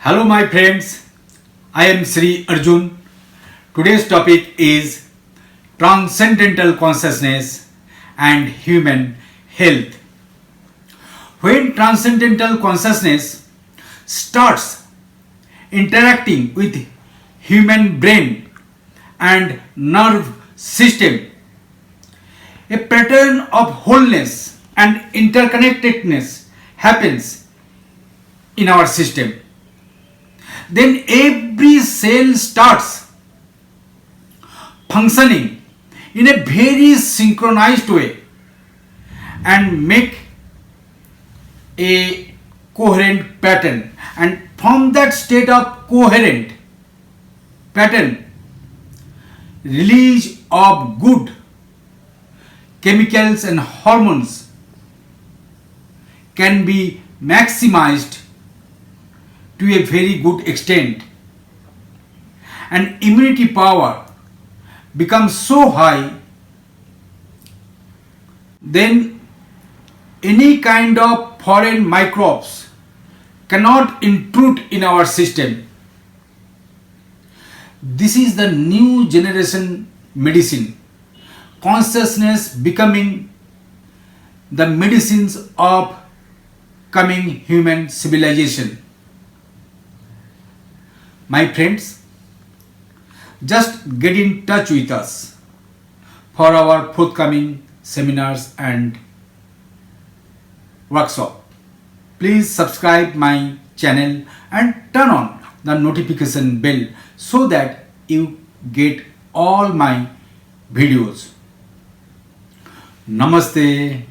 Hello my friends, I am Sri Arjun. Today's topic is Transcendental Consciousness and Human Health. When Transcendental Consciousness starts interacting with human brain and nerve system, a pattern of wholeness and interconnectedness happens in our system. Then every cell starts functioning in a very synchronized way and make a coherent pattern, and from that state of coherent pattern, release of good chemicals and hormones can be maximized to a very good extent, and immunity power becomes so high, then any kind of foreign microbes cannot intrude in our system. This is the new generation medicine, consciousness becoming the medicines of coming human civilization. My friends, just get in touch with us for our forthcoming seminars and workshop. Please subscribe my channel and turn on the notification bell so that you get all my videos. Namaste.